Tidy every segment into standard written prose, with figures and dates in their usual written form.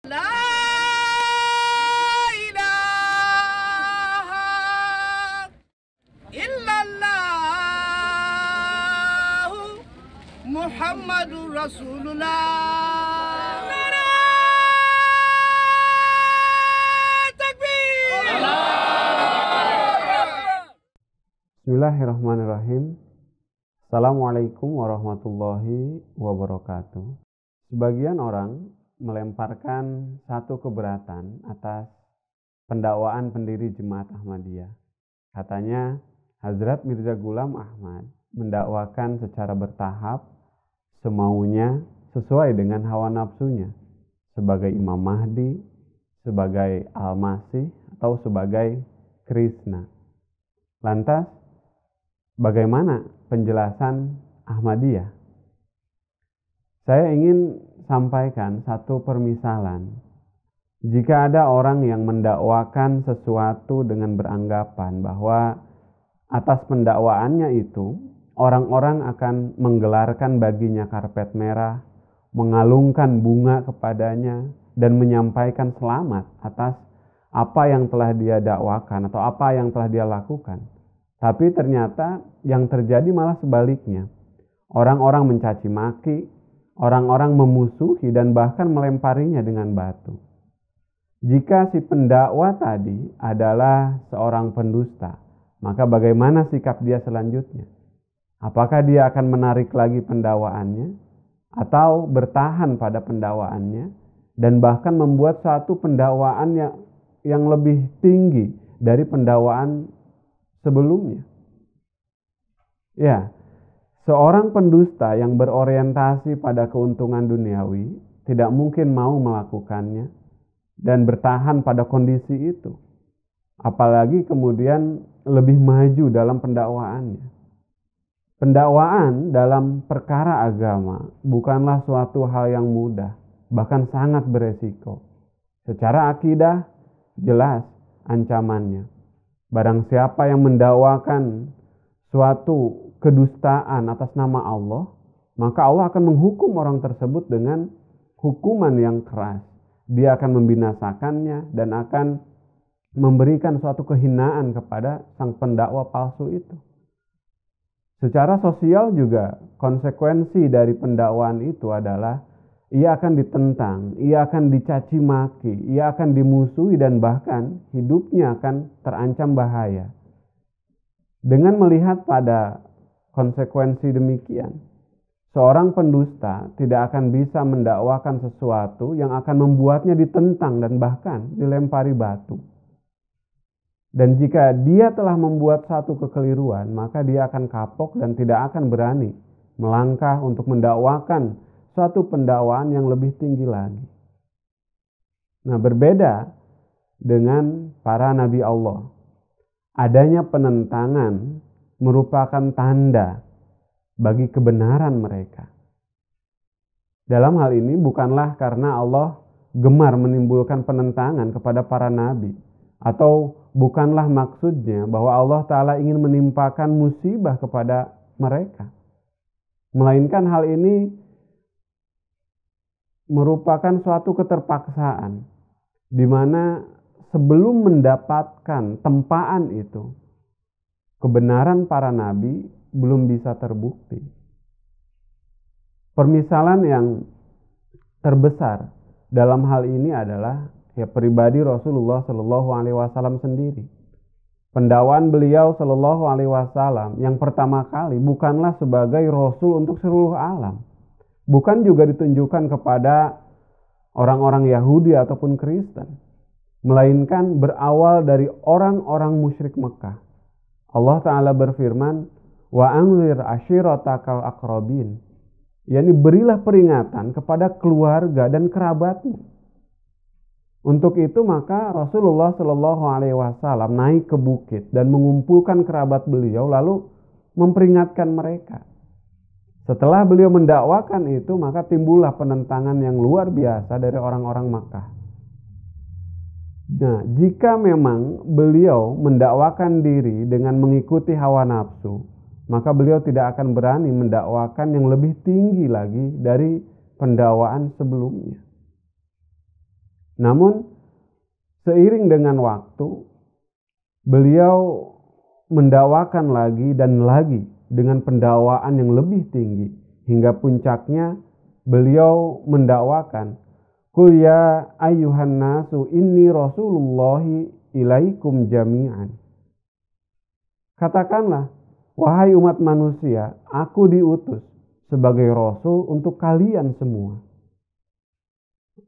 La ilaha illallah Muhammadur Rasulullah. Bismillahirrahmanirrahim. Assalamualaikum warahmatullahi wabarakatuh. Sebagian orang melemparkan satu keberatan atas pendakwaan pendiri Jemaat Ahmadiyah. Katanya Hazrat Mirza Ghulam Ahmad mendakwakan secara bertahap, semaunya, sesuai dengan hawa nafsunya, sebagai Imam Mahdi, sebagai Al-Masih, atau sebagai Krishna. Lantas, bagaimana penjelasan Ahmadiyah? Saya ingin sampaikan satu permisalan. Jika ada orang yang mendakwakan sesuatu dengan beranggapan bahwa atas pendakwaannya itu, orang-orang akan menggelarkan baginya karpet merah, mengalungkan bunga kepadanya, dan menyampaikan selamat atas apa yang telah dia dakwakan atau apa yang telah dia lakukan. Tapi ternyata yang terjadi malah sebaliknya. Orang-orang mencaci maki, orang-orang memusuhi dan bahkan melemparinya dengan batu. Jika si pendakwa tadi adalah seorang pendusta, maka bagaimana sikap dia selanjutnya? Apakah dia akan menarik lagi pendakwaannya atau bertahan pada pendakwaannya dan bahkan membuat satu pendakwaan yang lebih tinggi dari pendakwaan sebelumnya? Ya, seorang pendusta yang berorientasi pada keuntungan duniawi tidak mungkin mau melakukannya dan bertahan pada kondisi itu. Apalagi kemudian lebih maju dalam pendakwaannya. Pendakwaan dalam perkara agama bukanlah suatu hal yang mudah, bahkan sangat beresiko. Secara akidah, jelas ancamannya. Barang siapa yang mendakwakan suatu kedustaan atas nama Allah, maka Allah akan menghukum orang tersebut dengan hukuman yang keras. Dia akan membinasakannya dan akan memberikan suatu kehinaan kepada sang pendakwa palsu itu. Secara sosial juga konsekuensi dari pendakwaan itu adalah ia akan ditentang, ia akan dicaci maki, ia akan dimusuhi dan bahkan hidupnya akan terancam bahaya. Dengan melihat pada konsekuensi demikian, seorang pendusta tidak akan bisa mendakwakan sesuatu yang akan membuatnya ditentang dan bahkan dilempari batu. Dan jika dia telah membuat satu kekeliruan, maka dia akan kapok dan tidak akan berani melangkah untuk mendakwakan suatu pendakwaan yang lebih tinggi lagi. Nah, berbeda dengan para nabi Allah, adanya penentangan merupakan tanda bagi kebenaran mereka. Dalam hal ini bukanlah karena Allah gemar menimbulkan penentangan kepada para nabi, atau bukanlah maksudnya bahwa Allah Ta'ala ingin menimpakan musibah kepada mereka. Melainkan hal ini merupakan suatu keterpaksaan, di mana sebelum mendapatkan tempaan itu, kebenaran para nabi belum bisa terbukti. Permisalan yang terbesar dalam hal ini adalah pribadi Rasulullah Shallallahu Alaihi Wasallam sendiri. Pendakwaan beliau Shallallahu Alaihi Wasallam yang pertama kali bukanlah sebagai Rasul untuk seluruh alam, bukan juga ditunjukkan kepada orang-orang Yahudi ataupun Kristen, melainkan berawal dari orang-orang musyrik Mekah. Allah Ta'ala berfirman, wa anzir ashiratakal aqrabin, yakni berilah peringatan kepada keluarga dan kerabatmu. Untuk itu maka Rasulullah Shallallahu Alaihi Wasallam naik ke bukit dan mengumpulkan kerabat beliau lalu memperingatkan mereka. Setelah beliau mendakwakan itu, maka timbullah penentangan yang luar biasa dari orang-orang Makkah. Nah, jika memang beliau mendakwakan diri dengan mengikuti hawa nafsu, maka beliau tidak akan berani mendakwakan yang lebih tinggi lagi dari pendakwaan sebelumnya. Namun seiring dengan waktu, beliau mendakwakan lagi dan lagi dengan pendakwaan yang lebih tinggi, hingga puncaknya beliau mendakwakan, "Qul ya ayyuhan nasu inni rasulullahi ilaikum jami'an." Katakanlah, wahai umat manusia, aku diutus sebagai rasul untuk kalian semua.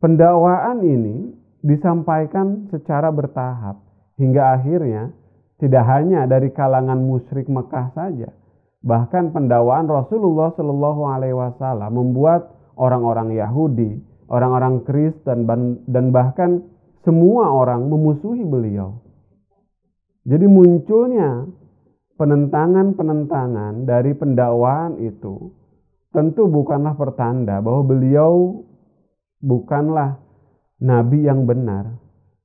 Pendakwaan ini disampaikan secara bertahap hingga akhirnya tidak hanya dari kalangan musyrik Mekah saja, bahkan pendakwaan Rasulullah Shallallahu Alaihi Wasallam membuat orang-orang Yahudi, orang-orang Kristen, dan bahkan semua orang memusuhi beliau. Jadi munculnya penentangan-penentangan dari pendakwaan itu tentu bukanlah pertanda bahwa beliau bukanlah nabi yang benar,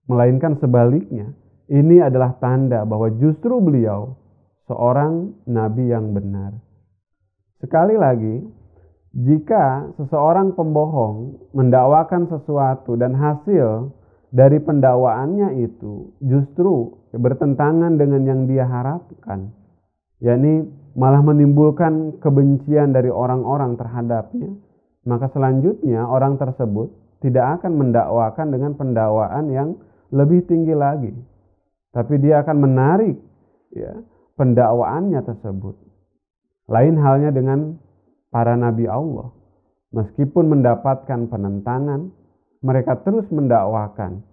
melainkan sebaliknya. Ini adalah tanda bahwa justru beliau seorang nabi yang benar. Sekali lagi, jika seseorang pembohong mendakwakan sesuatu dan hasil dari pendakwaannya itu justru bertentangan dengan yang dia harapkan, yakni malah menimbulkan kebencian dari orang-orang terhadapnya, maka selanjutnya orang tersebut tidak akan mendakwakan dengan pendakwaan yang lebih tinggi lagi, tapi dia akan menarik pendakwaannya tersebut. Lain halnya dengan para nabi Allah. Meskipun mendapatkan penentangan, mereka terus mendakwakan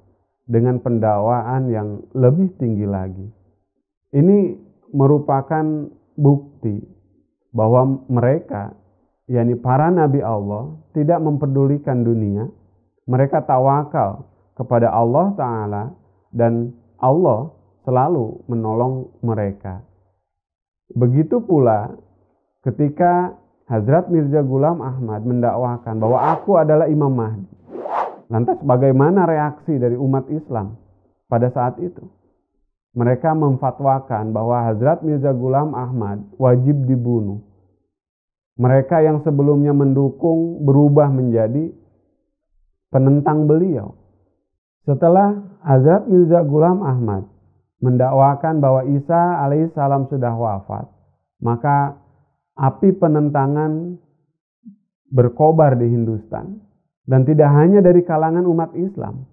dengan pendakwaan yang lebih tinggi lagi. Ini merupakan bukti bahwa mereka, yakni para nabi Allah, tidak mempedulikan dunia. Mereka tawakal kepada Allah Ta'ala dan Allah selalu menolong mereka. Begitu pula ketika Hazrat Mirza Ghulam Ahmad mendakwakan bahwa aku adalah Imam Mahdi. Lantas bagaimana reaksi dari umat Islam pada saat itu? Mereka memfatwakan bahwa Hazrat Mirza Ghulam Ahmad wajib dibunuh. Mereka yang sebelumnya mendukung berubah menjadi penentang beliau. Setelah Hazrat Mirza Ghulam Ahmad mendakwakan bahwa Isa alaihissalam sudah wafat, maka api penentangan berkobar di Hindustan. Dan tidak hanya dari kalangan umat Islam,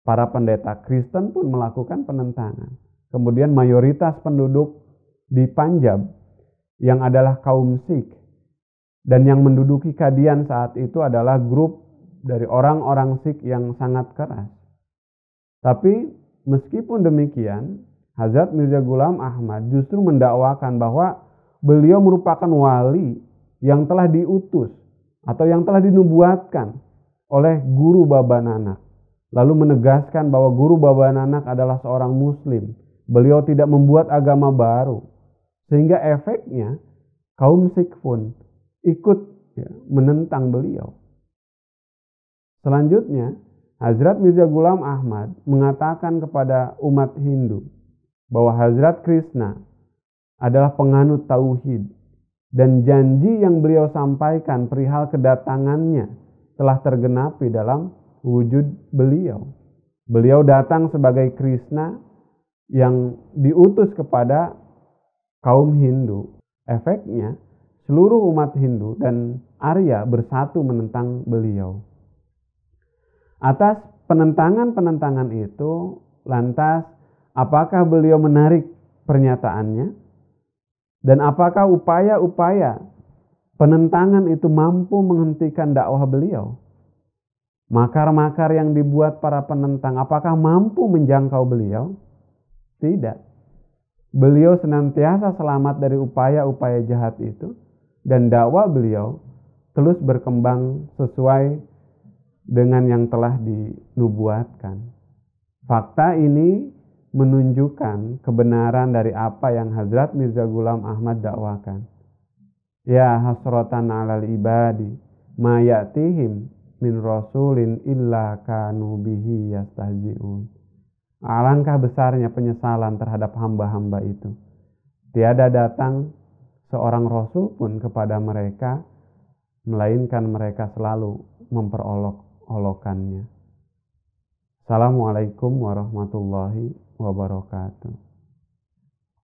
para pendeta Kristen pun melakukan penentangan. Kemudian mayoritas penduduk di Punjab yang adalah kaum Sikh dan yang menduduki Kadian saat itu adalah grup dari orang-orang Sikh yang sangat keras. Tapi meskipun demikian, Hazrat Mirza Ghulam Ahmad justru mendakwakan bahwa beliau merupakan wali yang telah diutus atau yang telah dinubuatkan oleh Guru Baba Nanak. Lalu menegaskan bahwa Guru Baba Nanak adalah seorang muslim. Beliau tidak membuat agama baru. Sehingga efeknya kaum Sikh pun ikut menentang beliau. Selanjutnya, Hazrat Mirza Ghulam Ahmad mengatakan kepada umat Hindu bahwa Hazrat Krishna adalah penganut tauhid dan janji yang beliau sampaikan perihal kedatangannya telah tergenapi dalam wujud beliau. Beliau datang sebagai Krishna yang diutus kepada kaum Hindu. Efeknya, seluruh umat Hindu dan Arya bersatu menentang beliau. Atas penentangan-penentangan itu, lantas apakah beliau menarik pernyataannya? Dan apakah upaya-upaya penentangan itu mampu menghentikan dakwah beliau? Makar-makar yang dibuat para penentang, apakah mampu menjangkau beliau? Tidak. Beliau senantiasa selamat dari upaya-upaya jahat itu, dan dakwah beliau terus berkembang sesuai dengan yang telah dinubuatkan. Fakta ini menunjukkan kebenaran dari apa yang Hazrat Mirza Ghulam Ahmad dakwakan. Ya hasratan 'alal ibadi ma ya'tihim min rasulin illa kanu bihi yastahzi'un. Alangkah besarnya penyesalan terhadap hamba-hamba itu. Tiada datang seorang rasul pun kepada mereka, melainkan mereka selalu memperolok-olokannya. Assalamualaikum warahmatullahi wabarakatuh.